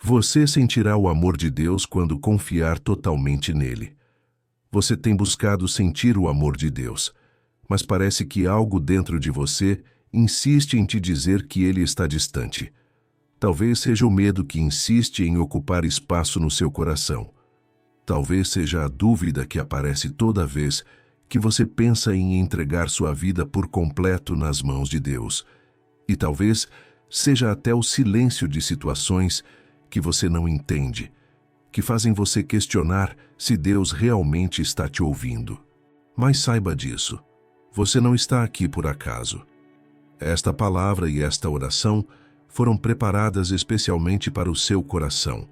Você sentirá o amor de Deus quando confiar totalmente nele. Você tem buscado sentir o amor de Deus, mas parece que algo dentro de você insiste em te dizer que ele está distante. Talvez seja o medo que insiste em ocupar espaço no seu coração. Talvez seja a dúvida que aparece toda vez que você pensa em entregar sua vida por completo nas mãos de Deus. E talvez seja até o silêncio de situações que você não entende, que fazem você questionar se Deus realmente está te ouvindo. Mas saiba disso, você não está aqui por acaso. Esta palavra e esta oração foram preparadas especialmente para o seu coração,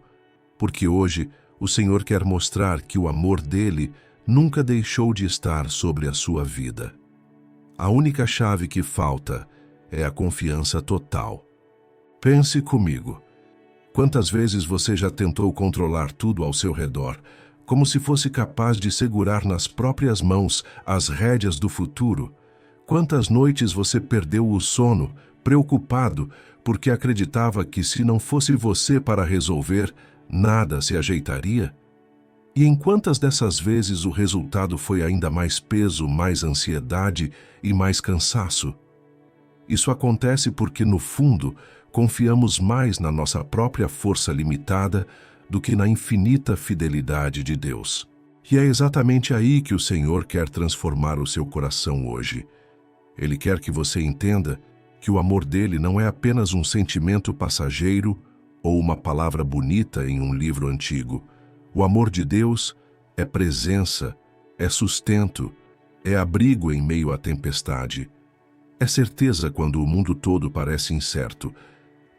porque hoje o Senhor quer mostrar que o amor dele nunca deixou de estar sobre a sua vida. A única chave que falta é a confiança total. Pense comigo. Quantas vezes você já tentou controlar tudo ao seu redor, como se fosse capaz de segurar nas próprias mãos as rédeas do futuro? Quantas noites você perdeu o sono, preocupado, porque acreditava que se não fosse você para resolver, nada se ajeitaria? E em quantas dessas vezes o resultado foi ainda mais peso, mais ansiedade e mais cansaço? Isso acontece porque, no fundo, confiamos mais na nossa própria força limitada do que na infinita fidelidade de Deus. E é exatamente aí que o Senhor quer transformar o seu coração hoje. Ele quer que você entenda que o amor dele não é apenas um sentimento passageiro ou uma palavra bonita em um livro antigo. O amor de Deus é presença, é sustento, é abrigo em meio à tempestade. É certeza quando o mundo todo parece incerto,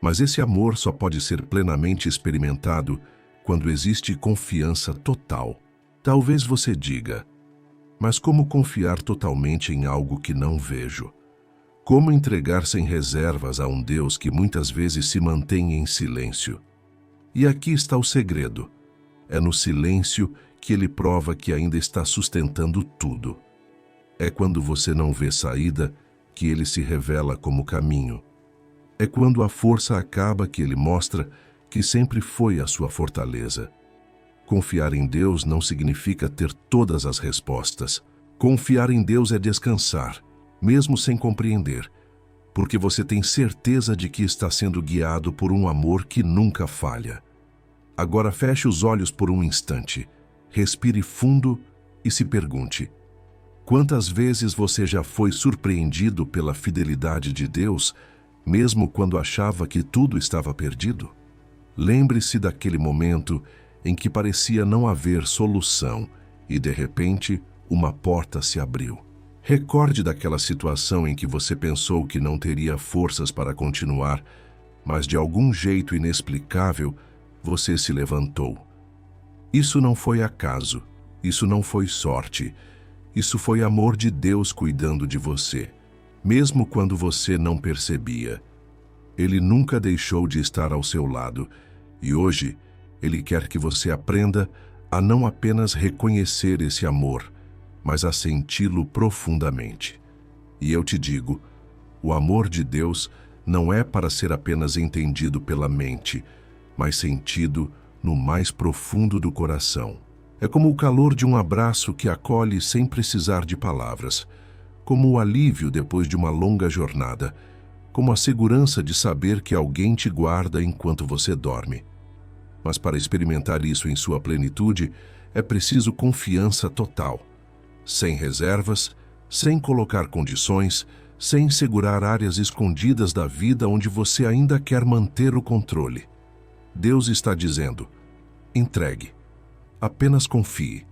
mas esse amor só pode ser plenamente experimentado quando existe confiança total. Talvez você diga, mas como confiar totalmente em algo que não vejo? Como entregar sem reservas a um Deus que muitas vezes se mantém em silêncio? E aqui está o segredo. É no silêncio que ele prova que ainda está sustentando tudo. É quando você não vê saída que ele se revela como caminho. É quando a força acaba que ele mostra que sempre foi a sua fortaleza. Confiar em Deus não significa ter todas as respostas. Confiar em Deus é descansar, mesmo sem compreender, porque você tem certeza de que está sendo guiado por um amor que nunca falha. Agora feche os olhos por um instante, respire fundo e se pergunte: quantas vezes você já foi surpreendido pela fidelidade de Deus, mesmo quando achava que tudo estava perdido? Lembre-se daquele momento em que parecia não haver solução e, de repente, uma porta se abriu. Recorde daquela situação em que você pensou que não teria forças para continuar, mas de algum jeito inexplicável, você se levantou. Isso não foi acaso, isso não foi sorte, isso foi amor de Deus cuidando de você, mesmo quando você não percebia. Ele nunca deixou de estar ao seu lado, e hoje ele quer que você aprenda a não apenas reconhecer esse amor, mas a senti-lo profundamente. E eu te digo, o amor de Deus não é para ser apenas entendido pela mente, mas sentido no mais profundo do coração. É como o calor de um abraço que acolhe sem precisar de palavras, como o alívio depois de uma longa jornada, como a segurança de saber que alguém te guarda enquanto você dorme. Mas para experimentar isso em sua plenitude, é preciso confiança total, sem reservas, sem colocar condições, sem segurar áreas escondidas da vida onde você ainda quer manter o controle. Deus está dizendo: entregue, apenas confie.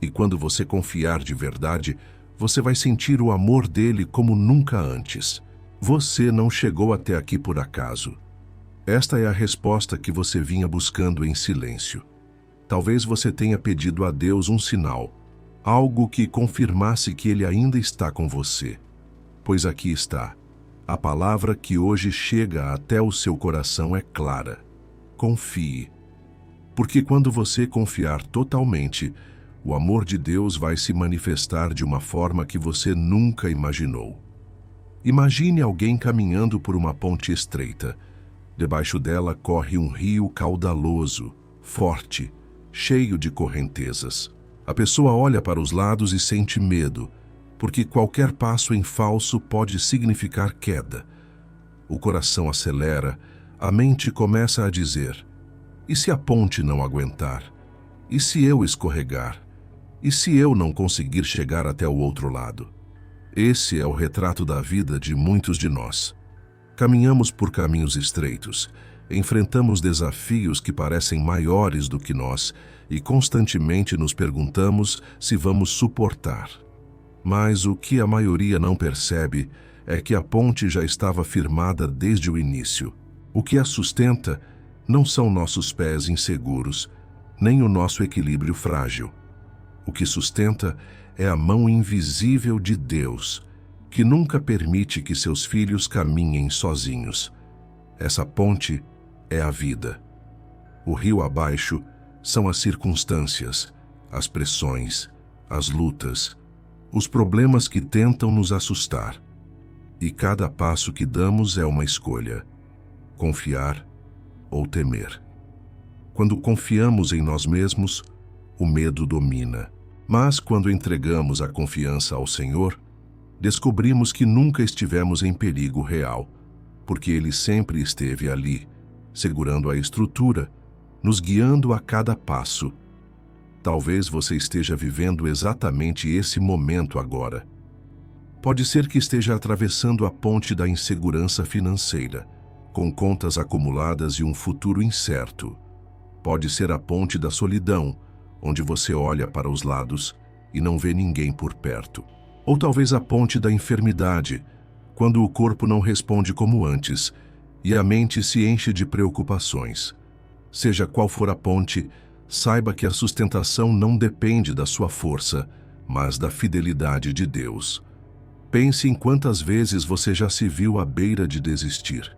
E quando você confiar de verdade, você vai sentir o amor dele como nunca antes. Você não chegou até aqui por acaso. Esta é a resposta que você vinha buscando em silêncio. Talvez você tenha pedido a Deus um sinal, algo que confirmasse que ele ainda está com você. Pois aqui está. A palavra que hoje chega até o seu coração é clara. Confie. Porque quando você confiar totalmente, o amor de Deus vai se manifestar de uma forma que você nunca imaginou. Imagine alguém caminhando por uma ponte estreita. Debaixo dela corre um rio caudaloso, forte, cheio de correntezas. A pessoa olha para os lados e sente medo, porque qualquer passo em falso pode significar queda. O coração acelera, a mente começa a dizer: e se a ponte não aguentar? E se eu escorregar? E se eu não conseguir chegar até o outro lado? Esse é o retrato da vida de muitos de nós. Caminhamos por caminhos estreitos, enfrentamos desafios que parecem maiores do que nós e constantemente nos perguntamos se vamos suportar. Mas o que a maioria não percebe é que a ponte já estava firmada desde o início. O que a sustenta não são nossos pés inseguros, nem o nosso equilíbrio frágil. O que sustenta é a mão invisível de Deus, que nunca permite que seus filhos caminhem sozinhos. Essa ponte é a vida. O rio abaixo são as circunstâncias, as pressões, as lutas, os problemas que tentam nos assustar. E cada passo que damos é uma escolha: confiar ou temer. Quando confiamos em nós mesmos, o medo domina. Mas quando entregamos a confiança ao Senhor, descobrimos que nunca estivemos em perigo real, porque Ele sempre esteve ali, segurando a estrutura, nos guiando a cada passo. Talvez você esteja vivendo exatamente esse momento agora. Pode ser que esteja atravessando a ponte da insegurança financeira, com contas acumuladas e um futuro incerto. Pode ser a ponte da solidão, onde você olha para os lados e não vê ninguém por perto. Ou talvez a ponte da enfermidade, quando o corpo não responde como antes e a mente se enche de preocupações. Seja qual for a ponte, saiba que a sustentação não depende da sua força, mas da fidelidade de Deus. Pense em quantas vezes você já se viu à beira de desistir.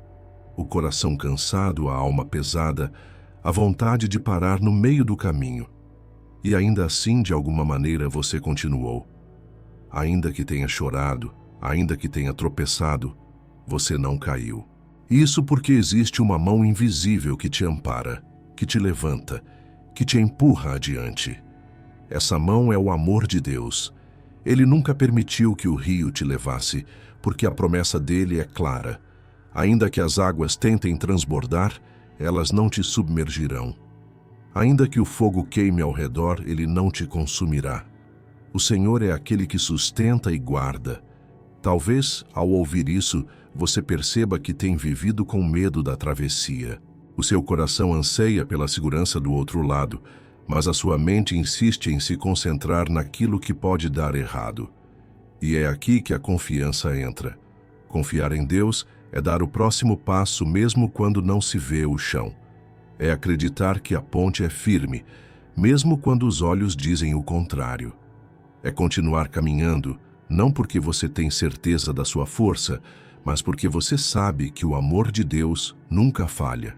O coração cansado, a alma pesada, a vontade de parar no meio do caminho. E ainda assim, de alguma maneira, você continuou. Ainda que tenha chorado, ainda que tenha tropeçado, você não caiu. Isso porque existe uma mão invisível que te ampara, que te levanta, que te empurra adiante. Essa mão é o amor de Deus. Ele nunca permitiu que o rio te levasse, porque a promessa dele é clara. Ainda que as águas tentem transbordar, elas não te submergirão. Ainda que o fogo queime ao redor, ele não te consumirá. O Senhor é aquele que sustenta e guarda. Talvez, ao ouvir isso, você perceba que tem vivido com medo da travessia. O seu coração anseia pela segurança do outro lado, mas a sua mente insiste em se concentrar naquilo que pode dar errado. E é aqui que a confiança entra. Confiar em Deus é dar o próximo passo mesmo quando não se vê o chão. É acreditar que a ponte é firme, mesmo quando os olhos dizem o contrário. É continuar caminhando, não porque você tem certeza da sua força, mas porque você sabe que o amor de Deus nunca falha.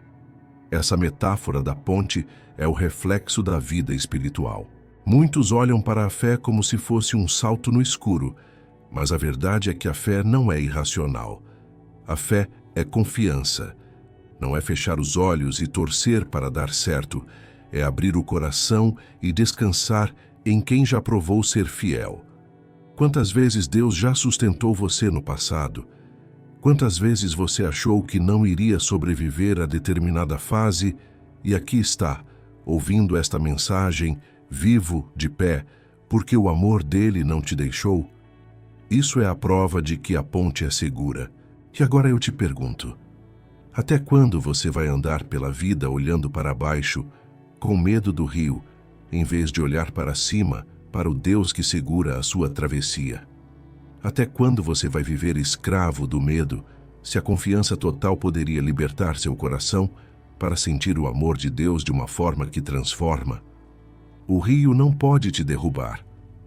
Essa metáfora da ponte é o reflexo da vida espiritual. Muitos olham para a fé como se fosse um salto no escuro, mas a verdade é que a fé não é irracional. A fé é confiança. Não é fechar os olhos e torcer para dar certo, é abrir o coração e descansar em quem já provou ser fiel. Quantas vezes Deus já sustentou você no passado? Quantas vezes você achou que não iria sobreviver a determinada fase e aqui está, ouvindo esta mensagem, vivo, de pé, porque o amor dele não te deixou? Isso é a prova de que a ponte é segura. E agora eu te pergunto, até quando você vai andar pela vida olhando para baixo, com medo do rio, em vez de olhar para cima, para o Deus que segura a sua travessia? Até quando você vai viver escravo do medo, se a confiança total poderia libertar seu coração para sentir o amor de Deus de uma forma que transforma? O rio não pode te derrubar.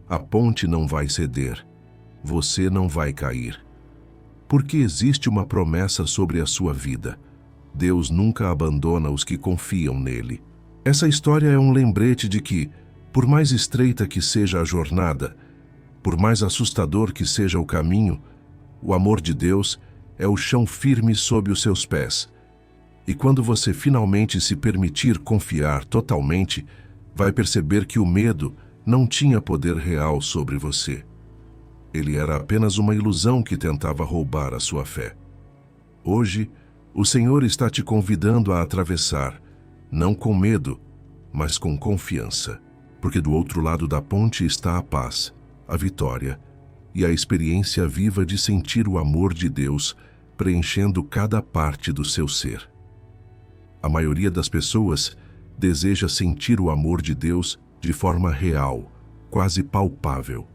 A ponte não vai ceder. Você não vai cair. Porque existe uma promessa sobre a sua vida. Deus nunca abandona os que confiam nele. Essa história é um lembrete de que, por mais estreita que seja a jornada, por mais assustador que seja o caminho, o amor de Deus é o chão firme sob os seus pés. E quando você finalmente se permitir confiar totalmente, vai perceber que o medo não tinha poder real sobre você. Ele era apenas uma ilusão que tentava roubar a sua fé. Hoje, o Senhor está te convidando a atravessar, não com medo, mas com confiança, porque do outro lado da ponte está a paz, a vitória e a experiência viva de sentir o amor de Deus preenchendo cada parte do seu ser. A maioria das pessoas deseja sentir o amor de Deus de forma real, quase palpável.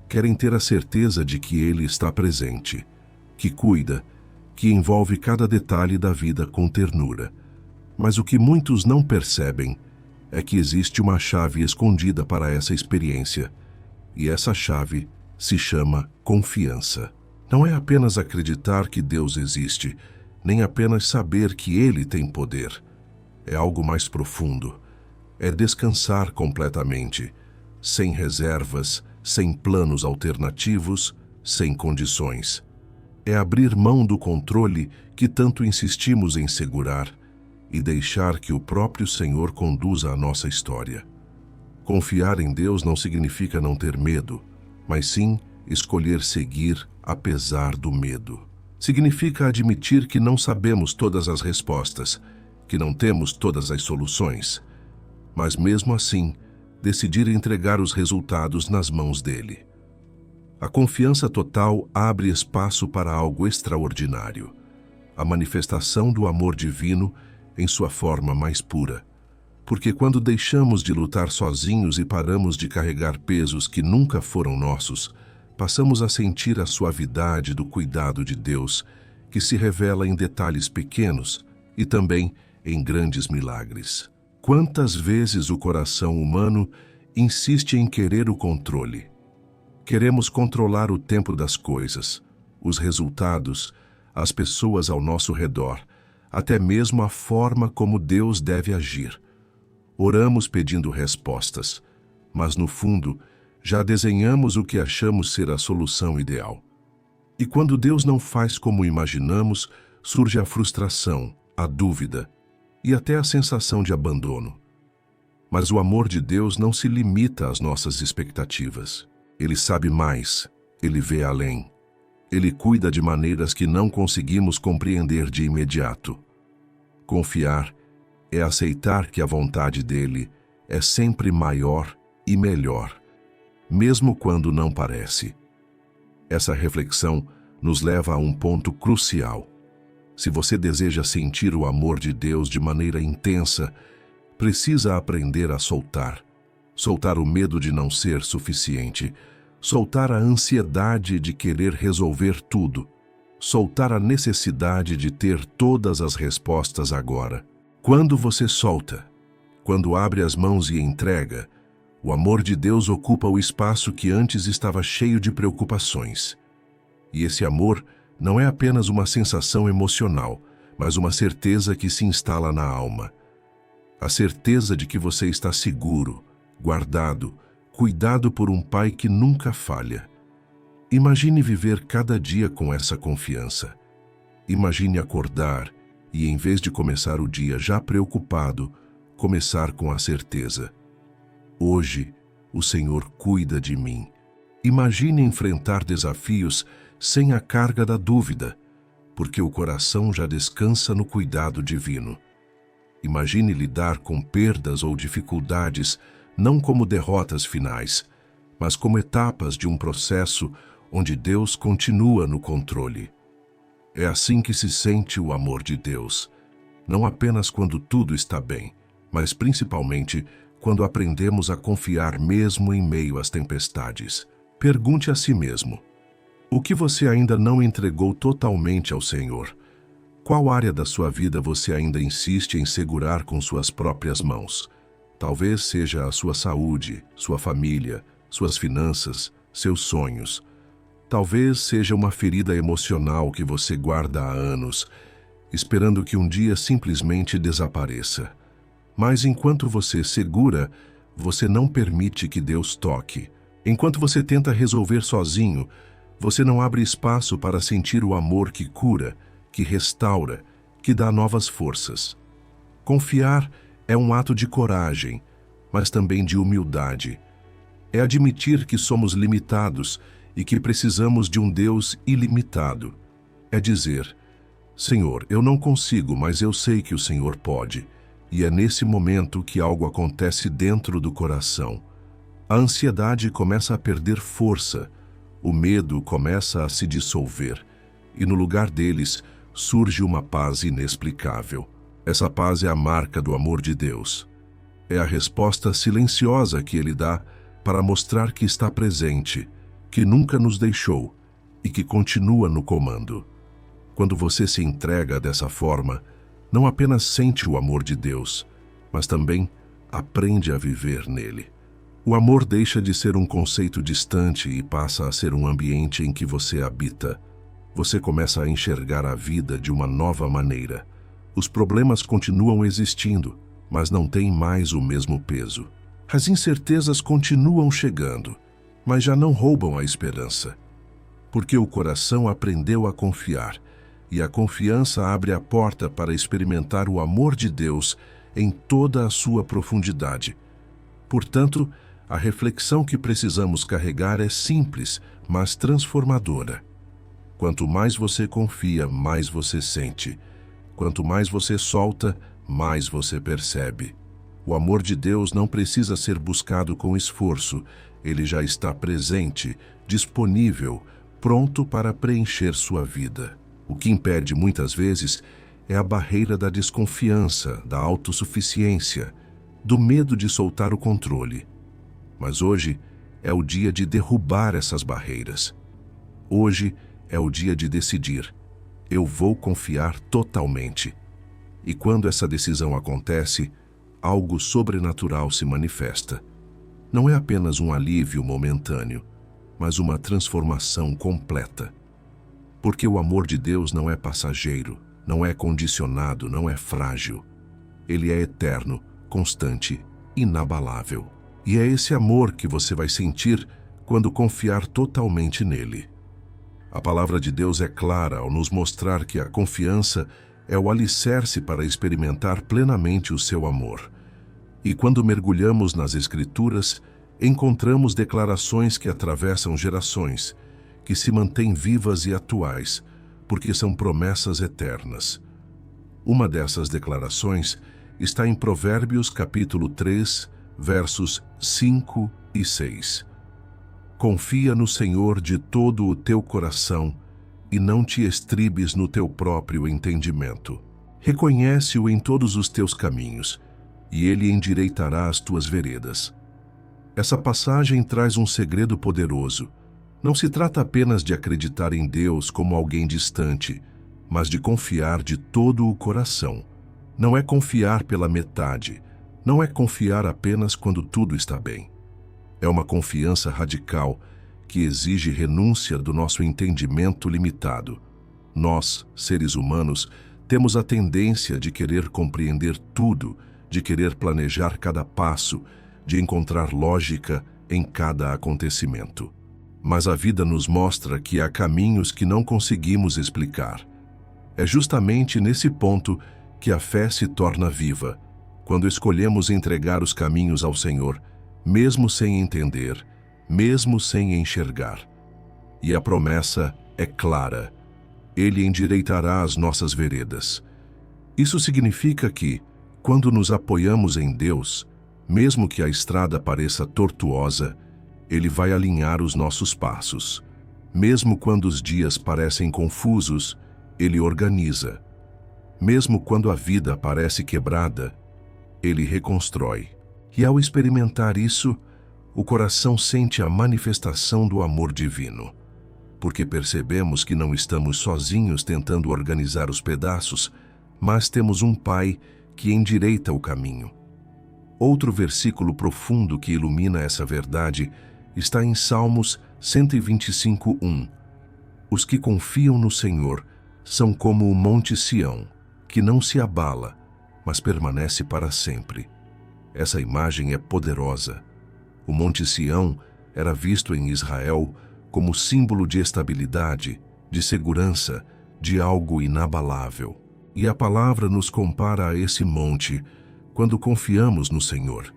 Querem ter a certeza de que Ele está presente, que cuida, que envolve cada detalhe da vida com ternura. Mas o que muitos não percebem é que existe uma chave escondida para essa experiência, e essa chave se chama confiança. Não é apenas acreditar que Deus existe, nem apenas saber que Ele tem poder. É algo mais profundo. É descansar completamente, sem reservas, sem planos alternativos, sem condições. É abrir mão do controle que tanto insistimos em segurar e deixar que o próprio Senhor conduza a nossa história. Confiar em Deus não significa não ter medo, mas sim escolher seguir apesar do medo. Significa admitir que não sabemos todas as respostas, que não temos todas as soluções, mas mesmo assim, decidir entregar os resultados nas mãos dele. A confiança total abre espaço para algo extraordinário, a manifestação do amor divino em sua forma mais pura. Porque quando deixamos de lutar sozinhos e paramos de carregar pesos que nunca foram nossos, passamos a sentir a suavidade do cuidado de Deus, que se revela em detalhes pequenos e também em grandes milagres. Quantas vezes o coração humano insiste em querer o controle? Queremos controlar o tempo das coisas, os resultados, as pessoas ao nosso redor, até mesmo a forma como Deus deve agir. Oramos pedindo respostas, mas no fundo, já desenhamos o que achamos ser a solução ideal. E quando Deus não faz como imaginamos, surge a frustração, a dúvida e até a sensação de abandono. Mas o amor de Deus não se limita às nossas expectativas. Ele sabe mais, Ele vê além. Ele cuida de maneiras que não conseguimos compreender de imediato. Confiar é aceitar que a vontade dele é sempre maior e melhor, mesmo quando não parece. Essa reflexão nos leva a um ponto crucial. Se você deseja sentir o amor de Deus de maneira intensa, precisa aprender a soltar. Soltar o medo de não ser suficiente, soltar a ansiedade de querer resolver tudo, soltar a necessidade de ter todas as respostas agora. Quando você solta, quando abre as mãos e entrega, o amor de Deus ocupa o espaço que antes estava cheio de preocupações. E esse amor não é apenas uma sensação emocional, mas uma certeza que se instala na alma. A certeza de que você está seguro, guardado, cuidado por um Pai que nunca falha. Imagine viver cada dia com essa confiança. Imagine acordar e, em vez de começar o dia já preocupado, começar com a certeza: hoje, o Senhor cuida de mim. Imagine enfrentar desafios sem a carga da dúvida, porque o coração já descansa no cuidado divino. Imagine lidar com perdas ou dificuldades não como derrotas finais, mas como etapas de um processo onde Deus continua no controle. É assim que se sente o amor de Deus, não apenas quando tudo está bem, mas principalmente quando aprendemos a confiar mesmo em meio às tempestades. Pergunte a si mesmo: o que você ainda não entregou totalmente ao Senhor? Qual área da sua vida você ainda insiste em segurar com suas próprias mãos? Talvez seja a sua saúde, sua família, suas finanças, seus sonhos. Talvez seja uma ferida emocional que você guarda há anos, esperando que um dia simplesmente desapareça. Mas enquanto você segura, você não permite que Deus toque. Enquanto você tenta resolver sozinho, você não abre espaço para sentir o amor que cura, que restaura, que dá novas forças. Confiar é um ato de coragem, mas também de humildade. É admitir que somos limitados e que precisamos de um Deus ilimitado. É dizer: Senhor, eu não consigo, mas eu sei que o Senhor pode. E é nesse momento que algo acontece dentro do coração. A ansiedade começa a perder força, o medo começa a se dissolver, e no lugar deles surge uma paz inexplicável. Essa paz é a marca do amor de Deus. É a resposta silenciosa que Ele dá para mostrar que está presente, que nunca nos deixou e que continua no comando. Quando você se entrega dessa forma, não apenas sente o amor de Deus, mas também aprende a viver nele. O amor deixa de ser um conceito distante e passa a ser um ambiente em que você habita. Você começa a enxergar a vida de uma nova maneira. Os problemas continuam existindo, mas não têm mais o mesmo peso. As incertezas continuam chegando, mas já não roubam a esperança. Porque o coração aprendeu a confiar, e a confiança abre a porta para experimentar o amor de Deus em toda a sua profundidade. Portanto, a reflexão que precisamos carregar é simples, mas transformadora. Quanto mais você confia, mais você sente. Quanto mais você solta, mais você percebe. O amor de Deus não precisa ser buscado com esforço. Ele já está presente, disponível, pronto para preencher sua vida. O que impede muitas vezes é a barreira da desconfiança, da autossuficiência, do medo de soltar o controle. Mas hoje é o dia de derrubar essas barreiras. Hoje é o dia de decidir: eu vou confiar totalmente. E quando essa decisão acontece, algo sobrenatural se manifesta. Não é apenas um alívio momentâneo, mas uma transformação completa. Porque o amor de Deus não é passageiro, não é condicionado, não é frágil. Ele é eterno, constante, inabalável. E é esse amor que você vai sentir quando confiar totalmente nele. A palavra de Deus é clara ao nos mostrar que a confiança é o alicerce para experimentar plenamente o seu amor. E quando mergulhamos nas Escrituras, encontramos declarações que atravessam gerações, que se mantêm vivas e atuais, porque são promessas eternas. Uma dessas declarações está em Provérbios capítulo 3, versos 5 e 6. Confia no Senhor de todo o teu coração e não te estribes no teu próprio entendimento. Reconhece-o em todos os teus caminhos, e ele endireitará as tuas veredas. Essa passagem traz um segredo poderoso. Não se trata apenas de acreditar em Deus como alguém distante, mas de confiar de todo o coração. Não é confiar pela metade, não é confiar apenas quando tudo está bem. É uma confiança radical que exige renúncia do nosso entendimento limitado. Nós, seres humanos, temos a tendência de querer compreender tudo, de querer planejar cada passo, de encontrar lógica em cada acontecimento. Mas a vida nos mostra que há caminhos que não conseguimos explicar. É justamente nesse ponto que a fé se torna viva, quando escolhemos entregar os caminhos ao Senhor, mesmo sem entender, mesmo sem enxergar. E a promessa é clara: Ele endireitará as nossas veredas. Isso significa que, quando nos apoiamos em Deus, mesmo que a estrada pareça tortuosa, Ele vai alinhar os nossos passos. Mesmo quando os dias parecem confusos, Ele organiza. Mesmo quando a vida parece quebrada, Ele reconstrói. E ao experimentar isso, o coração sente a manifestação do amor divino. Porque percebemos que não estamos sozinhos tentando organizar os pedaços, mas temos um Pai que endireita o caminho. Outro versículo profundo que ilumina essa verdade está em Salmos 125:1. Os que confiam no Senhor são como o monte Sião, que não se abala, mas permanece para sempre. Essa imagem é poderosa. O monte Sião era visto em Israel como símbolo de estabilidade, de segurança, de algo inabalável. E a palavra nos compara a esse monte quando confiamos no Senhor.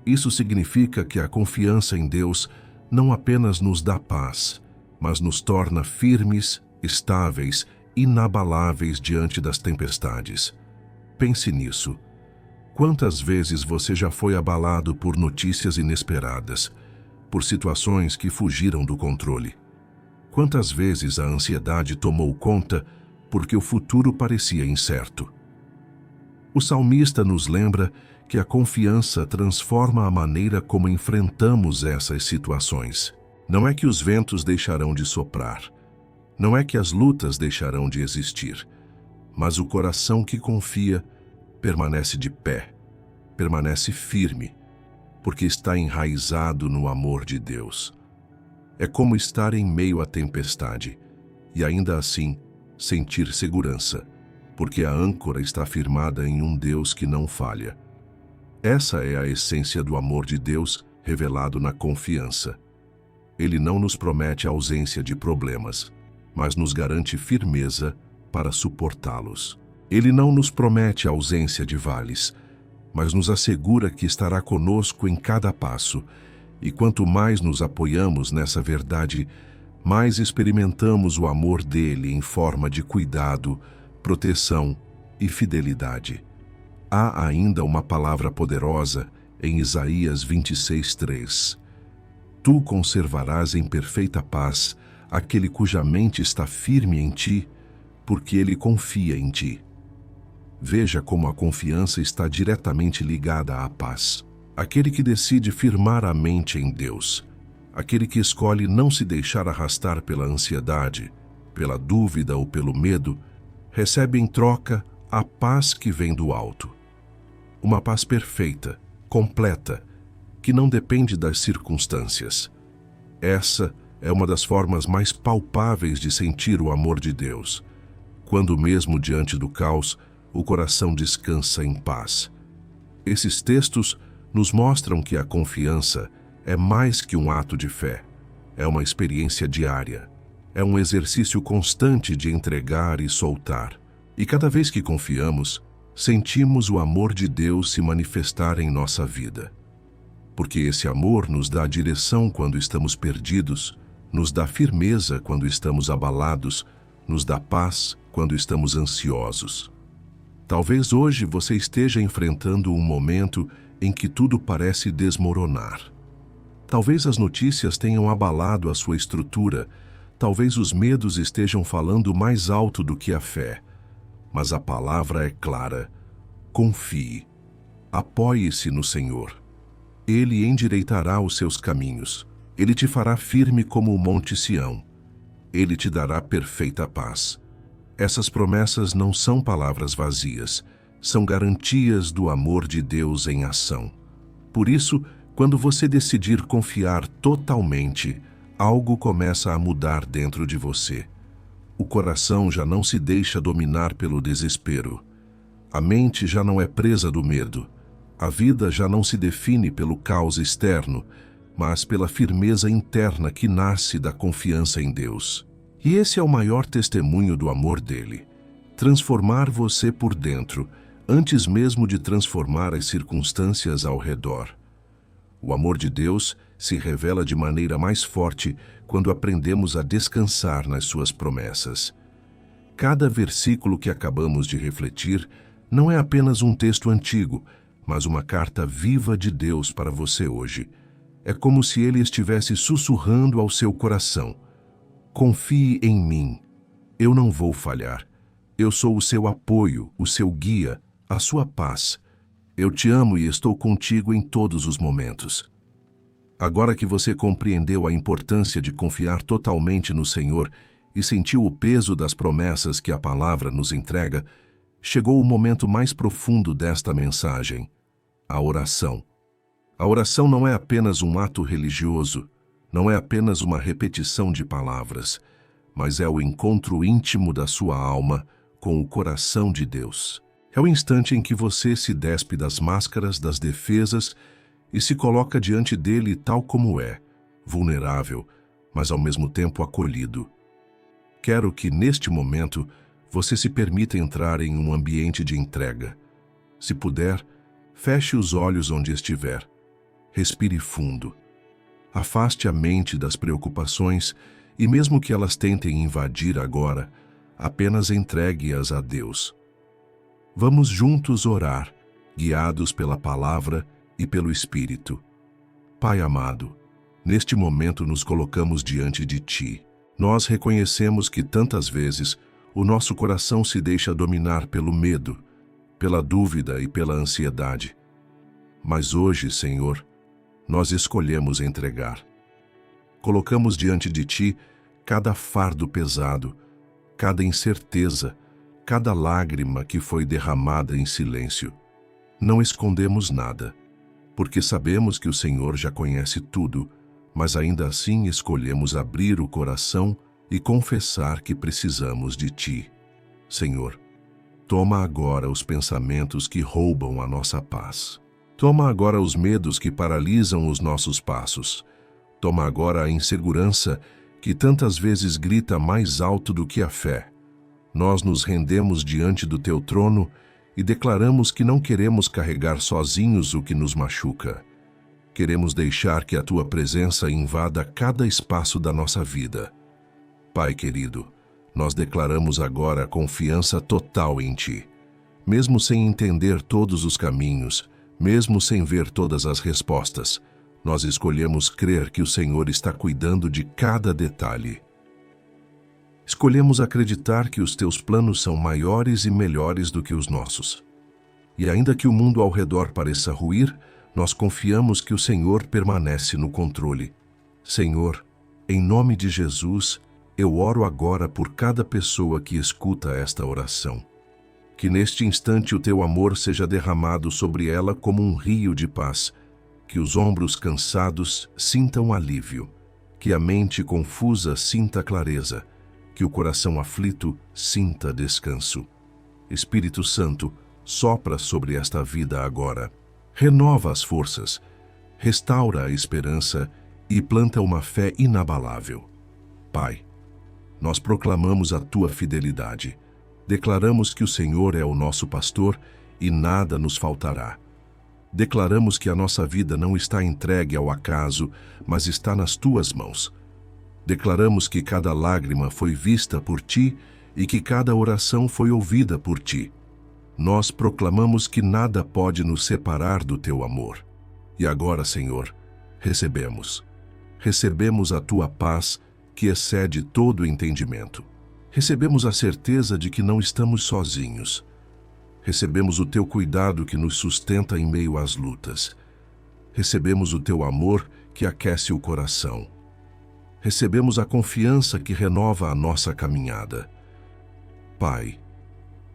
Isso significa que a confiança em Deus não apenas nos dá paz, mas nos torna firmes, estáveis, inabaláveis diante das tempestades. Pense nisso. Quantas vezes você já foi abalado por notícias inesperadas, por situações que fugiram do controle? Quantas vezes a ansiedade tomou conta porque o futuro parecia incerto? O salmista nos lembra que a confiança transforma a maneira como enfrentamos essas situações. Não é que os ventos deixarão de soprar, não é que as lutas deixarão de existir, mas o coração que confia permanece de pé, permanece firme, porque está enraizado no amor de Deus. É como estar em meio à tempestade e ainda assim sentir segurança, porque a âncora está firmada em um Deus que não falha. Essa é a essência do amor de Deus revelado na confiança. Ele não nos promete a ausência de problemas, mas nos garante firmeza para suportá-los. Ele não nos promete a ausência de vales, mas nos assegura que estará conosco em cada passo. E quanto mais nos apoiamos nessa verdade, mais experimentamos o amor dele em forma de cuidado, proteção e fidelidade. Há ainda uma palavra poderosa em Isaías 26:3. Tu conservarás em perfeita paz aquele cuja mente está firme em ti, porque ele confia em ti. Veja como a confiança está diretamente ligada à paz. Aquele que decide firmar a mente em Deus, aquele que escolhe não se deixar arrastar pela ansiedade, pela dúvida ou pelo medo, recebe em troca a paz que vem do alto. Uma paz perfeita, completa, que não depende das circunstâncias. Essa é uma das formas mais palpáveis de sentir o amor de Deus, quando mesmo diante do caos, o coração descansa em paz. Esses textos nos mostram que a confiança é mais que um ato de fé, é uma experiência diária, é um exercício constante de entregar e soltar. E cada vez que confiamos, sentimos o amor de Deus se manifestar em nossa vida. Porque esse amor nos dá direção quando estamos perdidos, nos dá firmeza quando estamos abalados, nos dá paz quando estamos ansiosos. Talvez hoje você esteja enfrentando um momento em que tudo parece desmoronar. Talvez as notícias tenham abalado a sua estrutura, talvez os medos estejam falando mais alto do que a fé. Mas a palavra é clara: confie, apoie-se no Senhor. Ele endireitará os seus caminhos, ele te fará firme como o monte Sião, ele te dará perfeita paz. Essas promessas não são palavras vazias, são garantias do amor de Deus em ação. Por isso, quando você decidir confiar totalmente, algo começa a mudar dentro de você. O coração já não se deixa dominar pelo desespero. A mente já não é presa do medo. A vida já não se define pelo caos externo, mas pela firmeza interna que nasce da confiança em Deus. E esse é o maior testemunho do amor dele: transformar você por dentro, antes mesmo de transformar as circunstâncias ao redor. O amor de Deus se revela de maneira mais forte quando aprendemos a descansar nas suas promessas. Cada versículo que acabamos de refletir não é apenas um texto antigo, mas uma carta viva de Deus para você hoje. É como se ele estivesse sussurrando ao seu coração: confie em mim, eu não vou falhar. Eu sou o seu apoio, o seu guia, a sua paz. Eu te amo e estou contigo em todos os momentos. Agora que você compreendeu a importância de confiar totalmente no Senhor e sentiu o peso das promessas que a palavra nos entrega, chegou o momento mais profundo desta mensagem: a oração. A oração não é apenas um ato religioso, não é apenas uma repetição de palavras, mas é o encontro íntimo da sua alma com o coração de Deus. É o instante em que você se despe das máscaras, das defesas e se coloca diante dele tal como é, vulnerável, mas ao mesmo tempo acolhido. Quero que, neste momento, você se permita entrar em um ambiente de entrega. Se puder, feche os olhos onde estiver. Respire fundo. Afaste a mente das preocupações e, mesmo que elas tentem invadir agora, apenas entregue-as a Deus. Vamos juntos orar, guiados pela palavra e pelo Espírito. Pai amado, neste momento nos colocamos diante de Ti. Nós reconhecemos que tantas vezes o nosso coração se deixa dominar pelo medo, pela dúvida e pela ansiedade. Mas hoje, Senhor, nós escolhemos entregar. Colocamos diante de Ti cada fardo pesado, cada incerteza, cada lágrima que foi derramada em silêncio. Não escondemos nada, porque sabemos que o Senhor já conhece tudo, mas ainda assim escolhemos abrir o coração e confessar que precisamos de Ti. Senhor, toma agora os pensamentos que roubam a nossa paz. Toma agora os medos que paralisam os nossos passos. Toma agora a insegurança que tantas vezes grita mais alto do que a fé. Nós nos rendemos diante do Teu trono e declaramos que não queremos carregar sozinhos o que nos machuca. Queremos deixar que a Tua presença invada cada espaço da nossa vida. Pai querido, nós declaramos agora confiança total em Ti. Mesmo sem entender todos os caminhos, mesmo sem ver todas as respostas, nós escolhemos crer que o Senhor está cuidando de cada detalhe. Escolhemos acreditar que os Teus planos são maiores e melhores do que os nossos. E ainda que o mundo ao redor pareça ruir, nós confiamos que o Senhor permanece no controle. Senhor, em nome de Jesus, eu oro agora por cada pessoa que escuta esta oração. Que neste instante o Teu amor seja derramado sobre ela como um rio de paz, que os ombros cansados sintam alívio, que a mente confusa sinta clareza, que o coração aflito sinta descanso. Espírito Santo, sopra sobre esta vida agora. Renova as forças, restaura a esperança e planta uma fé inabalável. Pai, nós proclamamos a Tua fidelidade. Declaramos que o Senhor é o nosso pastor e nada nos faltará. Declaramos que a nossa vida não está entregue ao acaso, mas está nas Tuas mãos. Declaramos que cada lágrima foi vista por Ti e que cada oração foi ouvida por Ti. Nós proclamamos que nada pode nos separar do Teu amor. E agora, Senhor, recebemos a Tua paz que excede todo entendimento. Recebemos a certeza de que não estamos sozinhos. Recebemos o Teu cuidado que nos sustenta em meio às lutas. Recebemos o Teu amor que aquece o coração. Recebemos a confiança que renova a nossa caminhada. Pai,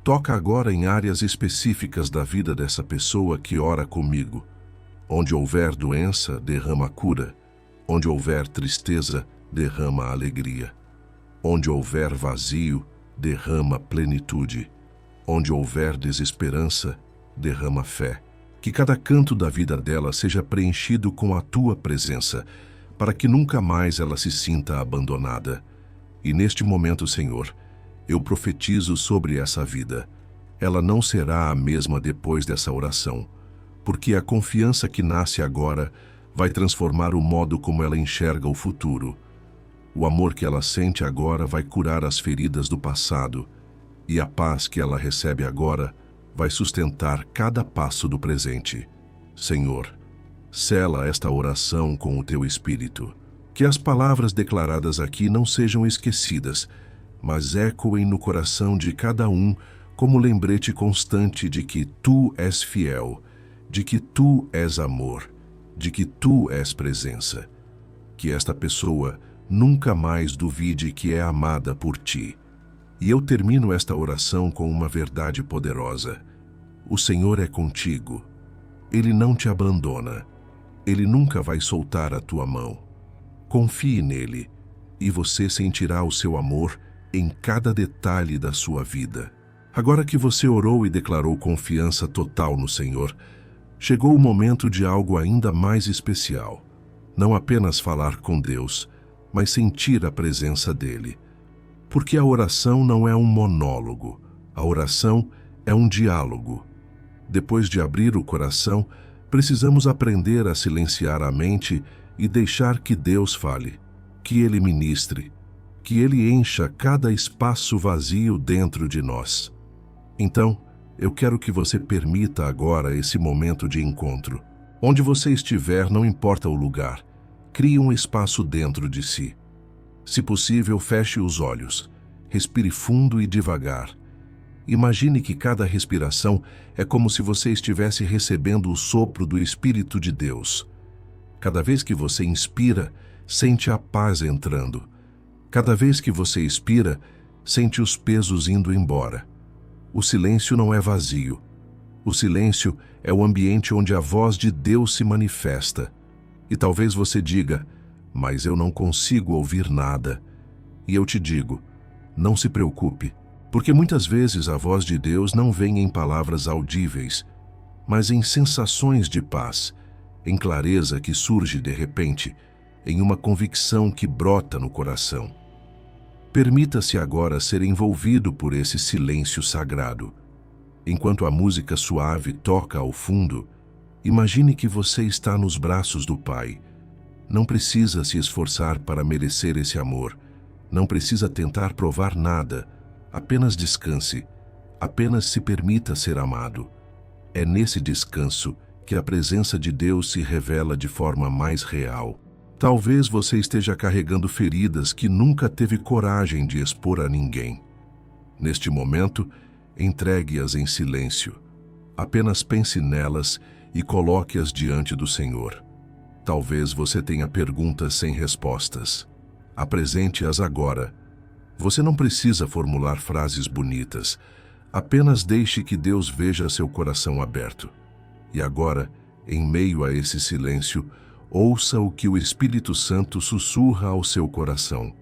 toca agora em áreas específicas da vida dessa pessoa que ora comigo. Onde houver doença, derrama cura. Onde houver tristeza, derrama alegria. Onde houver vazio, derrama plenitude. Onde houver desesperança, derrama fé. Que cada canto da vida dela seja preenchido com a Tua presença, para que nunca mais ela se sinta abandonada. E neste momento, Senhor, eu profetizo sobre essa vida. Ela não será a mesma depois dessa oração, porque a confiança que nasce agora vai transformar o modo como ela enxerga o futuro. O amor que ela sente agora vai curar as feridas do passado, e a paz que ela recebe agora vai sustentar cada passo do presente. Senhor, sela esta oração com o Teu Espírito. Que as palavras declaradas aqui não sejam esquecidas, mas ecoem no coração de cada um como lembrete constante de que Tu és fiel, de que Tu és amor, de que Tu és presença. Que esta pessoa nunca mais duvide que é amada por Ti. E eu termino esta oração com uma verdade poderosa. O Senhor é contigo. Ele não te abandona. Ele nunca vai soltar a tua mão. Confie nele, e você sentirá o seu amor em cada detalhe da sua vida. Agora que você orou e declarou confiança total no Senhor, chegou o momento de algo ainda mais especial. Não apenas falar com Deus, mas sentir a presença dele. Porque a oração não é um monólogo, a oração é um diálogo. Depois de abrir o coração, precisamos aprender a silenciar a mente e deixar que Deus fale, que Ele ministre, que Ele encha cada espaço vazio dentro de nós. Então, eu quero que você permita agora esse momento de encontro. Onde você estiver, não importa o lugar, crie um espaço dentro de si. Se possível, feche os olhos, respire fundo e devagar. Imagine que cada respiração é como se você estivesse recebendo o sopro do Espírito de Deus. Cada vez que você inspira, sente a paz entrando. Cada vez que você expira, sente os pesos indo embora. O silêncio não é vazio. O silêncio é o ambiente onde a voz de Deus se manifesta. E talvez você diga, mas eu não consigo ouvir nada. E eu te digo, não se preocupe, porque muitas vezes a voz de Deus não vem em palavras audíveis, mas em sensações de paz, em clareza que surge de repente, em uma convicção que brota no coração. Permita-se agora ser envolvido por esse silêncio sagrado. Enquanto a música suave toca ao fundo, imagine que você está nos braços do Pai. Não precisa se esforçar para merecer esse amor. Não precisa tentar provar nada. Apenas descanse. Apenas se permita ser amado. É nesse descanso que a presença de Deus se revela de forma mais real. Talvez você esteja carregando feridas que nunca teve coragem de expor a ninguém. Neste momento, entregue-as em silêncio. Apenas pense nelas e coloque-as diante do Senhor. Talvez você tenha perguntas sem respostas. Apresente-as agora. Você não precisa formular frases bonitas. Apenas deixe que Deus veja seu coração aberto. E agora, em meio a esse silêncio, ouça o que o Espírito Santo sussurra ao seu coração.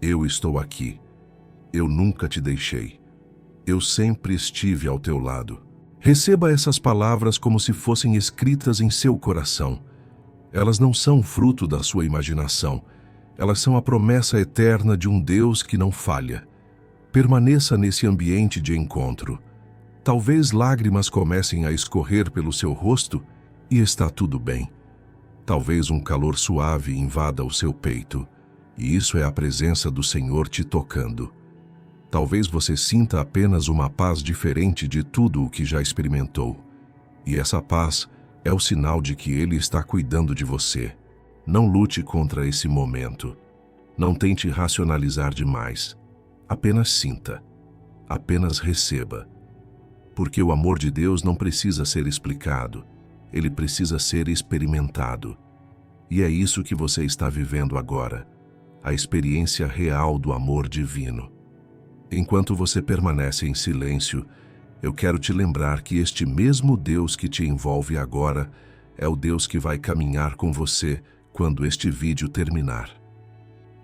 Eu estou aqui. Eu nunca te deixei. Eu sempre estive ao teu lado. Receba essas palavras como se fossem escritas em seu coração. Elas não são fruto da sua imaginação. Elas são a promessa eterna de um Deus que não falha. Permaneça nesse ambiente de encontro. Talvez lágrimas comecem a escorrer pelo seu rosto e está tudo bem. Talvez um calor suave invada o seu peito, e isso é a presença do Senhor te tocando. Talvez você sinta apenas uma paz diferente de tudo o que já experimentou. E essa paz é o sinal de que Ele está cuidando de você. Não lute contra esse momento. Não tente racionalizar demais. Apenas sinta. Apenas receba. Porque o amor de Deus não precisa ser explicado. Ele precisa ser experimentado. E é isso que você está vivendo agora, a experiência real do amor divino. Enquanto você permanece em silêncio, eu quero te lembrar que este mesmo Deus que te envolve agora é o Deus que vai caminhar com você quando este vídeo terminar.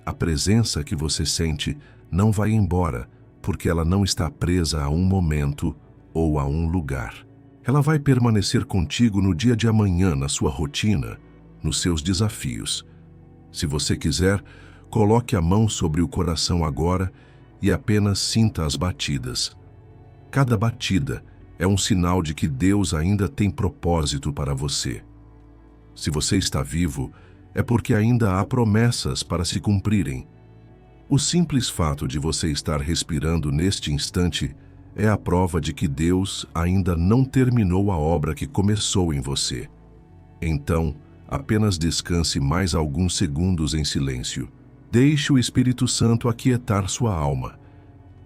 A presença que você sente não vai embora, porque ela não está presa a um momento ou a um lugar. Ela vai permanecer contigo no dia de amanhã, na sua rotina, nos seus desafios. Se você quiser, coloque a mão sobre o coração agora e apenas sinta as batidas. Cada batida é um sinal de que Deus ainda tem propósito para você. Se você está vivo, é porque ainda há promessas para se cumprirem. O simples fato de você estar respirando neste instante é a prova de que Deus ainda não terminou a obra que começou em você. Então, apenas descanse mais alguns segundos em silêncio. Deixe o Espírito Santo aquietar sua alma.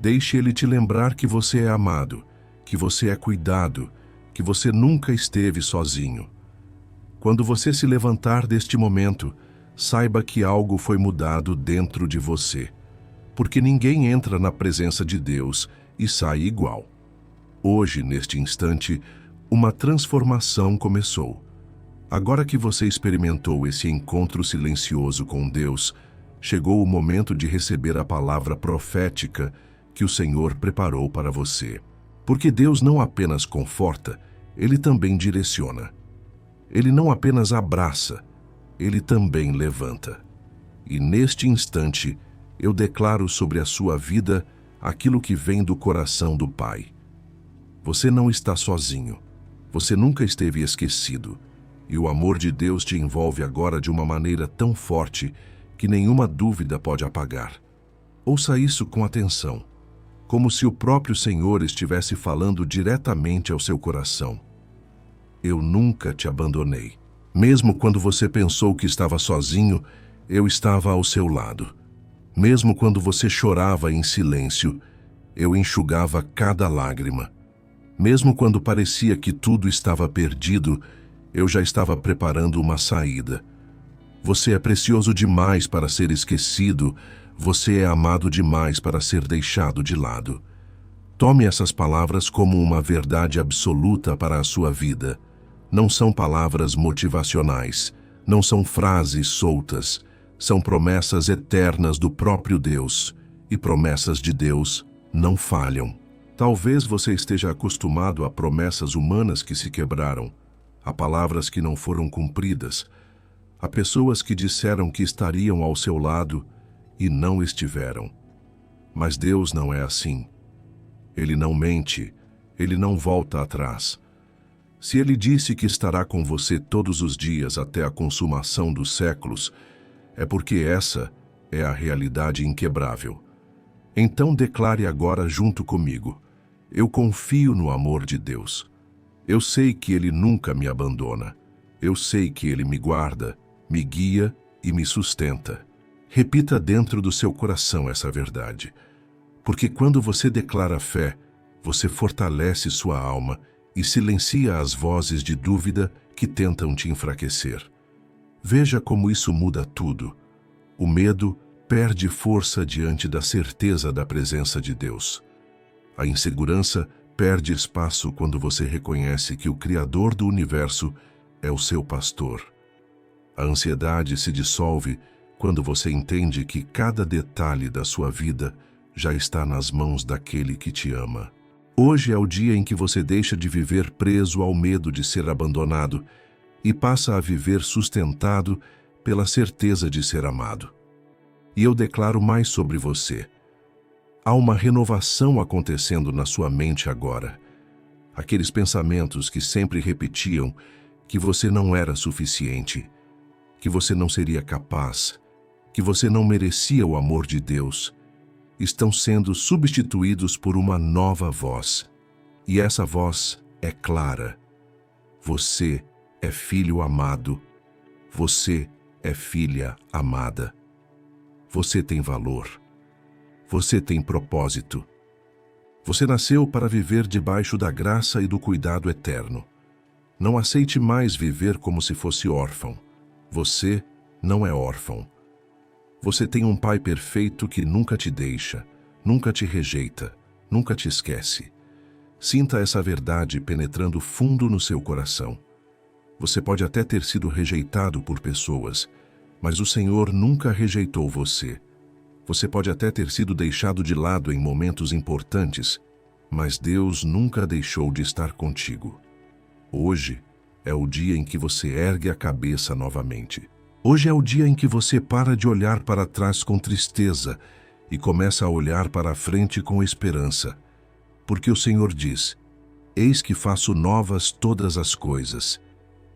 Deixe ele te lembrar que você é amado, que você é cuidado, que você nunca esteve sozinho. Quando você se levantar deste momento, saiba que algo foi mudado dentro de você. Porque ninguém entra na presença de Deus e sai igual. Hoje, neste instante, uma transformação começou. Agora que você experimentou esse encontro silencioso com Deus, chegou o momento de receber a palavra profética que o Senhor preparou para você. Porque Deus não apenas conforta, Ele também direciona. Ele não apenas abraça, Ele também levanta. E neste instante, Eu declaro sobre a sua vida aquilo que vem do coração do Pai. Você não está sozinho. Você nunca esteve esquecido. E o amor de Deus te envolve agora de uma maneira tão forte que nenhuma dúvida pode apagar. Ouça isso com atenção, como se o próprio Senhor estivesse falando diretamente ao seu coração. Eu nunca te abandonei. Mesmo quando você pensou que estava sozinho, eu estava ao seu lado. Mesmo quando você chorava em silêncio, eu enxugava cada lágrima. Mesmo quando parecia que tudo estava perdido, eu já estava preparando uma saída. Você é precioso demais para ser esquecido. Você é amado demais para ser deixado de lado. Tome essas palavras como uma verdade absoluta para a sua vida. Não são palavras motivacionais, não são frases soltas, são promessas eternas do próprio Deus. E promessas de Deus não falham. Talvez você esteja acostumado a promessas humanas que se quebraram, a palavras que não foram cumpridas, a pessoas que disseram que estariam ao seu lado e não estiveram. Mas Deus não é assim. Ele não mente, Ele não volta atrás. Se Ele disse que estará com você todos os dias até a consumação dos séculos, é porque essa é a realidade inquebrável. Então declare agora junto comigo: eu confio no amor de Deus. Eu sei que Ele nunca me abandona. Eu sei que Ele me guarda, me guia e me sustenta. Repita dentro do seu coração essa verdade, porque quando você declara fé, você fortalece sua alma e silencia as vozes de dúvida que tentam te enfraquecer. Veja como isso muda tudo. O medo perde força diante da certeza da presença de Deus. A insegurança perde espaço quando você reconhece que o Criador do universo é o seu pastor. A ansiedade se dissolve quando você entende que cada detalhe da sua vida já está nas mãos daquele que te ama. Hoje é o dia em que você deixa de viver preso ao medo de ser abandonado e passa a viver sustentado pela certeza de ser amado. E eu declaro mais sobre você. Há uma renovação acontecendo na sua mente agora. Aqueles pensamentos que sempre repetiam que você não era suficiente, que você não seria capaz, que você não merecia o amor de Deus, estão sendo substituídos por uma nova voz. E essa voz é clara. Você é filho amado. Você é filha amada. Você tem valor. Você tem propósito. Você nasceu para viver debaixo da graça e do cuidado eterno. Não aceite mais viver como se fosse órfão. Você não é órfão. Você tem um Pai perfeito que nunca te deixa, nunca te rejeita, nunca te esquece. Sinta essa verdade penetrando fundo no seu coração. Você pode até ter sido rejeitado por pessoas, mas o Senhor nunca rejeitou você. Você pode até ter sido deixado de lado em momentos importantes, mas Deus nunca deixou de estar contigo. Hoje é o dia em que você ergue a cabeça novamente. Hoje é o dia em que você para de olhar para trás com tristeza e começa a olhar para a frente com esperança. Porque o Senhor diz: eis que faço novas todas as coisas.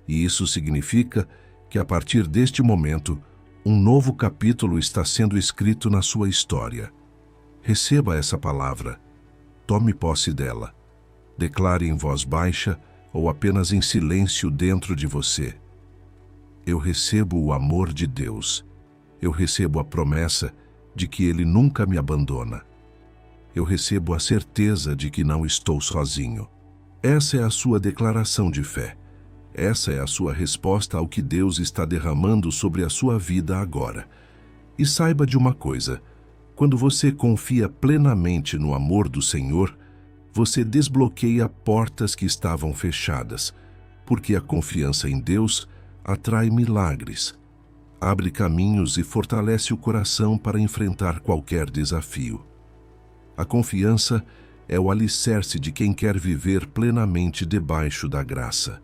E isso significa que a partir deste momento, um novo capítulo está sendo escrito na sua história. Receba essa palavra. Tome posse dela. Declare em voz baixa ou apenas em silêncio dentro de você: eu recebo o amor de Deus. Eu recebo a promessa de que Ele nunca me abandona. Eu recebo a certeza de que não estou sozinho. Essa é a sua declaração de fé. Essa é a sua resposta ao que Deus está derramando sobre a sua vida agora. E saiba de uma coisa: quando você confia plenamente no amor do Senhor, você desbloqueia portas que estavam fechadas, porque a confiança em Deus atrai milagres, abre caminhos e fortalece o coração para enfrentar qualquer desafio. A confiança é o alicerce de quem quer viver plenamente debaixo da graça.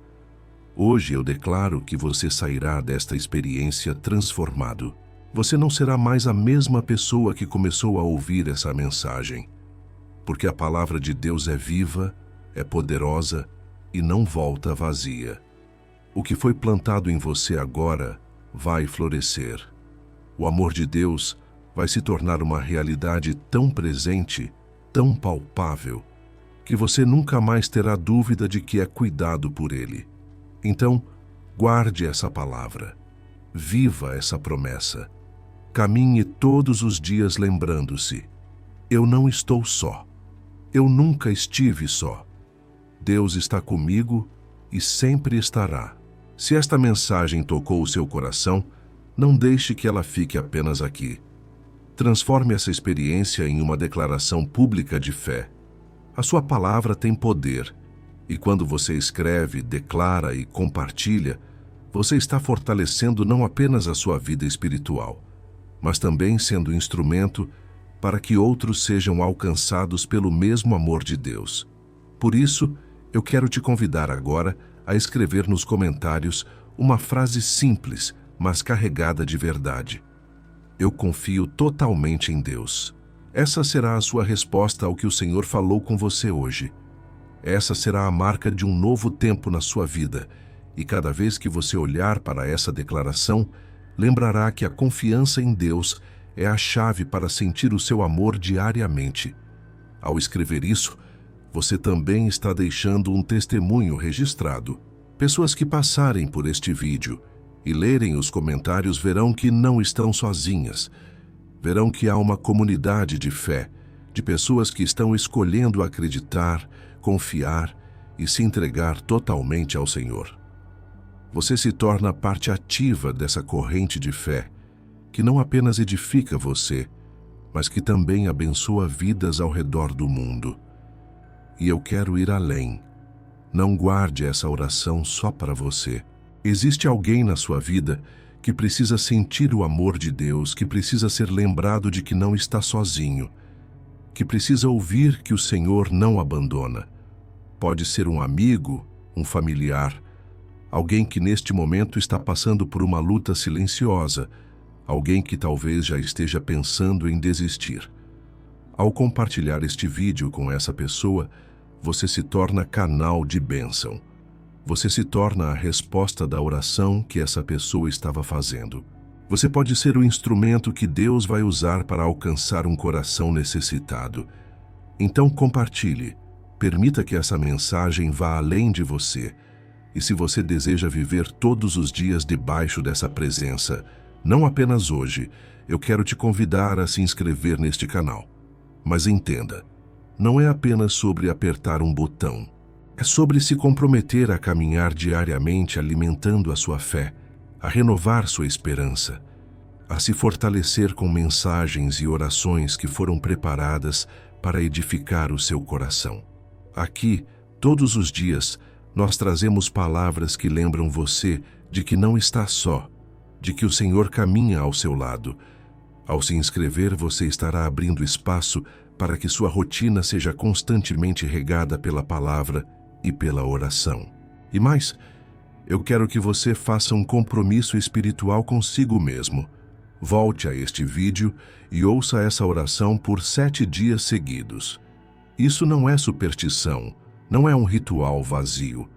Hoje eu declaro que você sairá desta experiência transformado. você não será mais a mesma pessoa que começou a ouvir essa mensagem, porque a palavra de Deus é viva, é poderosa e não volta vazia. O que foi plantado em você agora vai florescer. O amor de Deus vai se tornar uma realidade tão presente, tão palpável, que você nunca mais terá dúvida de que é cuidado por Ele. Então, guarde essa palavra. Viva essa promessa. Caminhe todos os dias lembrando-se: eu não estou só. Eu nunca estive só. Deus está comigo e sempre estará. Se esta mensagem tocou o seu coração, não deixe que ela fique apenas aqui. Transforme essa experiência em uma declaração pública de fé. A sua palavra tem poder, e quando você escreve, declara e compartilha, você está fortalecendo não apenas a sua vida espiritual, mas também sendo instrumento para que outros sejam alcançados pelo mesmo amor de Deus. Por isso, eu quero te convidar agora a escrever nos comentários uma frase simples, mas carregada de verdade. Eu confio totalmente em Deus. Essa será a sua resposta ao que o Senhor falou com você hoje. Essa será a marca de um novo tempo na sua vida, e cada vez que você olhar para essa declaração, lembrará que a confiança em Deus é a chave para sentir o seu amor diariamente. Ao escrever isso, você também está deixando um testemunho registrado. Pessoas que passarem por este vídeo e lerem os comentários verão que não estão sozinhas. Verão que há uma comunidade de fé, de pessoas que estão escolhendo acreditar, confiar e se entregar totalmente ao Senhor. Você se torna parte ativa dessa corrente de fé, que não apenas edifica você, mas que também abençoa vidas ao redor do mundo. E eu quero ir além. Não guarde essa oração só para você. Existe alguém na sua vida que precisa sentir o amor de Deus, que precisa ser lembrado de que não está sozinho, que precisa ouvir que o Senhor não abandona. Pode ser um amigo, um familiar, alguém que neste momento está passando por uma luta silenciosa, alguém que talvez já esteja pensando em desistir. Ao compartilhar este vídeo com essa pessoa, você se torna canal de bênção. Você se torna a resposta da oração que essa pessoa estava fazendo. Você pode ser o instrumento que Deus vai usar para alcançar um coração necessitado. Então compartilhe. Permita que essa mensagem vá além de você. E se você deseja viver todos os dias debaixo dessa presença, não apenas hoje, eu quero te convidar a se inscrever neste canal. Mas entenda, não é apenas sobre apertar um botão. É sobre se comprometer a caminhar diariamente alimentando a sua fé, a renovar sua esperança, a se fortalecer com mensagens e orações que foram preparadas para edificar o seu coração. Aqui, todos os dias, nós trazemos palavras que lembram você de que não está só, de que o Senhor caminha ao seu lado. Ao se inscrever, você estará abrindo espaço para que sua rotina seja constantemente regada pela palavra e pela oração. E mais, eu quero que você faça um compromisso espiritual consigo mesmo. Volte a este vídeo e ouça essa oração por 7 dias seguidos. Isso não é superstição, não é um ritual vazio.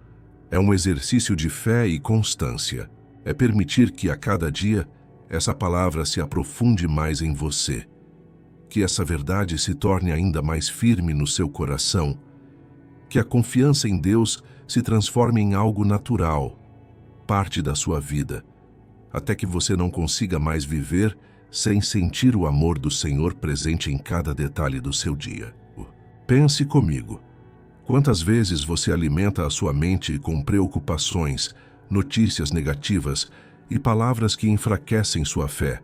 É um exercício de fé e constância. É permitir que a cada dia essa palavra se aprofunde mais em você. Que essa verdade se torne ainda mais firme no seu coração. Que a confiança em Deus se transforme em algo natural, parte da sua vida, até que você não consiga mais viver sem sentir o amor do Senhor presente em cada detalhe do seu dia. Pense comigo. Quantas vezes você alimenta a sua mente com preocupações, notícias negativas e palavras que enfraquecem sua fé?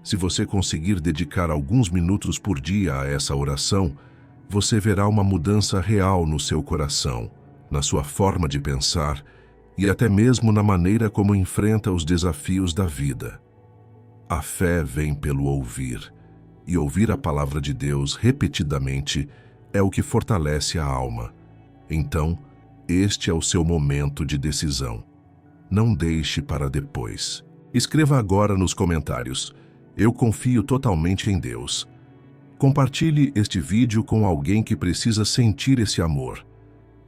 Se você conseguir dedicar alguns minutos por dia a essa oração, você verá uma mudança real no seu coração, na sua forma de pensar e até mesmo na maneira como enfrenta os desafios da vida. A fé vem pelo ouvir, e ouvir a palavra de Deus repetidamente é o que fortalece a alma. Então, este é o seu momento de decisão. Não deixe para depois. Escreva agora nos comentários: Eu confio totalmente em Deus. Compartilhe este vídeo com alguém que precisa sentir esse amor.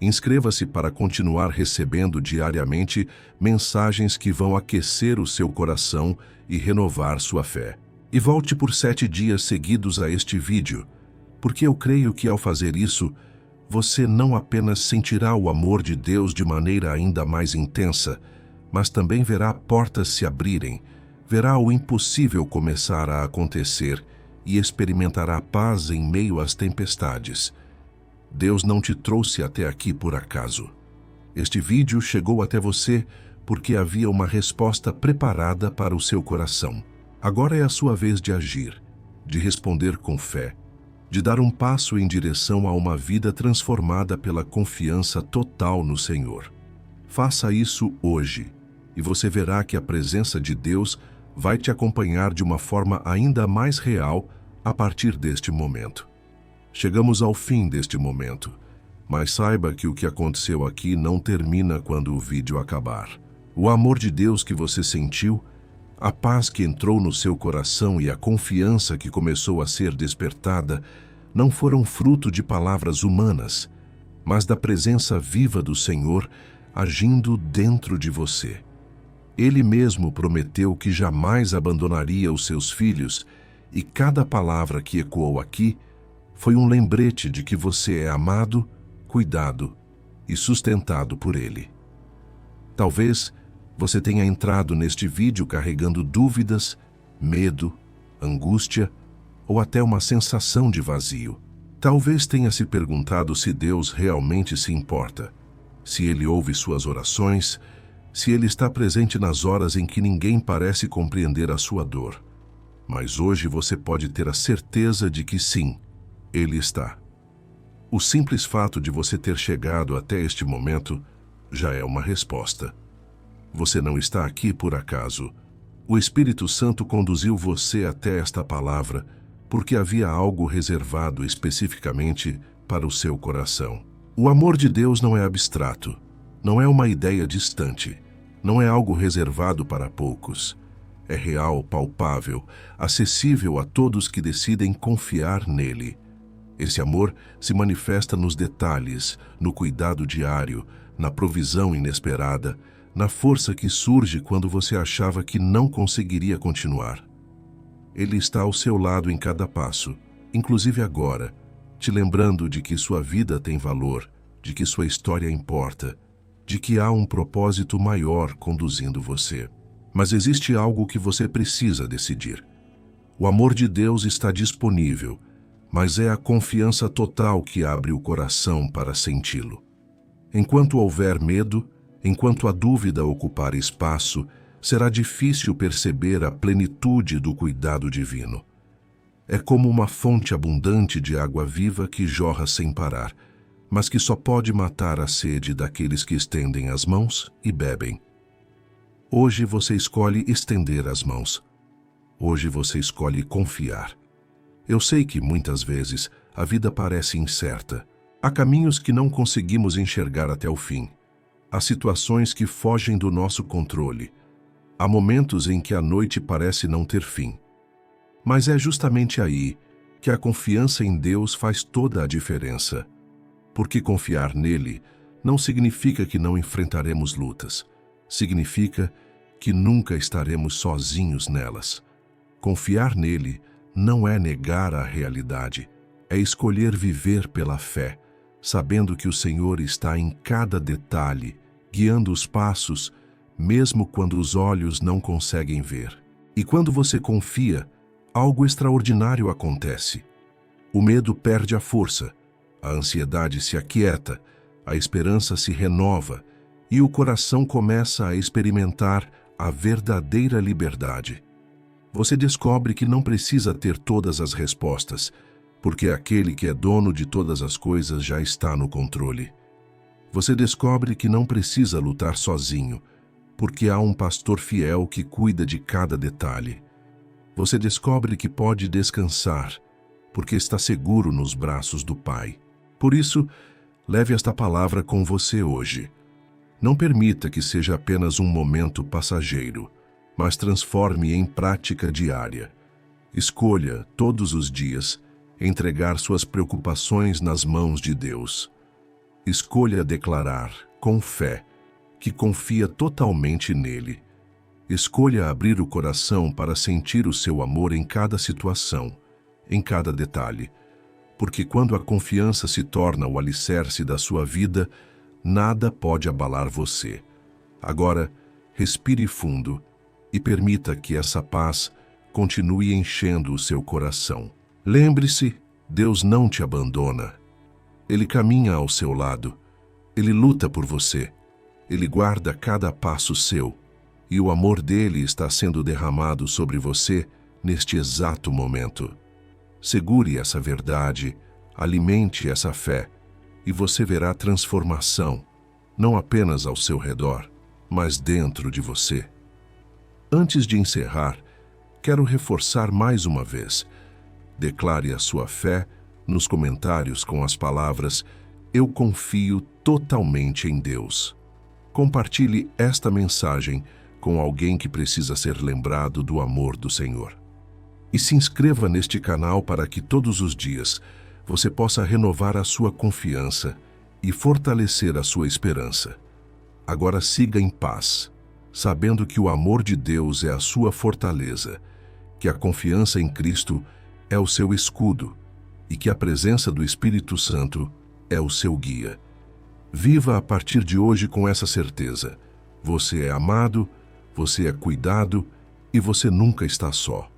Inscreva-se para continuar recebendo diariamente mensagens que vão aquecer o seu coração e renovar sua fé. E volte por 7 dias seguidos a este vídeo, porque eu creio que ao fazer isso, você não apenas sentirá o amor de Deus de maneira ainda mais intensa, mas também verá portas se abrirem, verá o impossível começar a acontecer e experimentará paz em meio às tempestades. Deus não te trouxe até aqui por acaso. Este vídeo chegou até você porque havia uma resposta preparada para o seu coração. Agora é a sua vez de agir, de responder com fé, de dar um passo em direção a uma vida transformada pela confiança total no Senhor. Faça isso hoje, e você verá que a presença de Deus vai te acompanhar de uma forma ainda mais real a partir deste momento. Chegamos ao fim deste momento, mas saiba que o que aconteceu aqui não termina quando o vídeo acabar. O amor de Deus que você sentiu, a paz que entrou no seu coração e a confiança que começou a ser despertada não foram fruto de palavras humanas, mas da presença viva do Senhor agindo dentro de você. Ele mesmo prometeu que jamais abandonaria os seus filhos, e cada palavra que ecoou aqui foi um lembrete de que você é amado, cuidado e sustentado por Ele. Talvez você tenha entrado neste vídeo carregando dúvidas, medo, angústia ou até uma sensação de vazio. Talvez tenha se perguntado se Deus realmente se importa, se Ele ouve suas orações, se Ele está presente nas horas em que ninguém parece compreender a sua dor. Mas hoje você pode ter a certeza de que sim, Ele está. O simples fato de você ter chegado até este momento já é uma resposta. Você não está aqui por acaso. O Espírito Santo conduziu você até esta palavra porque havia algo reservado especificamente para o seu coração. O amor de Deus não é abstrato, não é uma ideia distante, não é algo reservado para poucos. É real, palpável, acessível a todos que decidem confiar nele. Esse amor se manifesta nos detalhes, no cuidado diário, na provisão inesperada, na força que surge quando você achava que não conseguiria continuar. Ele está ao seu lado em cada passo, inclusive agora, te lembrando de que sua vida tem valor, de que sua história importa, de que há um propósito maior conduzindo você. Mas existe algo que você precisa decidir. O amor de Deus está disponível, mas é a confiança total que abre o coração para senti-lo. Enquanto houver medo, enquanto a dúvida ocupar espaço, será difícil perceber a plenitude do cuidado divino. É como uma fonte abundante de água viva que jorra sem parar, mas que só pode matar a sede daqueles que estendem as mãos e bebem. Hoje você escolhe estender as mãos. Hoje você escolhe confiar. Eu sei que muitas vezes a vida parece incerta. Há caminhos que não conseguimos enxergar até o fim. Há situações que fogem do nosso controle. Há momentos em que a noite parece não ter fim. Mas é justamente aí que a confiança em Deus faz toda a diferença. Porque confiar nele não significa que não enfrentaremos lutas. Significa que nunca estaremos sozinhos nelas. Confiar nele não é negar a realidade, é escolher viver pela fé, sabendo que o Senhor está em cada detalhe, guiando os passos, mesmo quando os olhos não conseguem ver. E quando você confia, algo extraordinário acontece. O medo perde a força, a ansiedade se aquieta, a esperança se renova e o coração começa a experimentar a verdadeira liberdade. Você descobre que não precisa ter todas as respostas, porque aquele que é dono de todas as coisas já está no controle. Você descobre que não precisa lutar sozinho, porque há um pastor fiel que cuida de cada detalhe. Você descobre que pode descansar, porque está seguro nos braços do Pai. Por isso, leve esta palavra com você hoje. Não permita que seja apenas um momento passageiro, mas transforme em prática diária. Escolha, todos os dias, entregar suas preocupações nas mãos de Deus. Escolha declarar, com fé, que confia totalmente nele. Escolha abrir o coração para sentir o seu amor em cada situação, em cada detalhe. Porque quando a confiança se torna o alicerce da sua vida, nada pode abalar você. Agora, respire fundo e permita que essa paz continue enchendo o seu coração. Lembre-se, Deus não te abandona. Ele caminha ao seu lado. Ele luta por você. Ele guarda cada passo seu. E o amor dele está sendo derramado sobre você neste exato momento. Segure essa verdade, alimente essa fé, e você verá transformação, não apenas ao seu redor, mas dentro de você. Antes de encerrar, quero reforçar mais uma vez. Declare a sua fé nos comentários com as palavras: "Eu confio totalmente em Deus". Compartilhe esta mensagem com alguém que precisa ser lembrado do amor do Senhor. E se inscreva neste canal para que todos os dias você possa renovar a sua confiança e fortalecer a sua esperança. Agora siga em paz, sabendo que o amor de Deus é a sua fortaleza, que a confiança em Cristo é o seu escudo e que a presença do Espírito Santo é o seu guia. Viva a partir de hoje com essa certeza. Você é amado, você é cuidado e você nunca está só.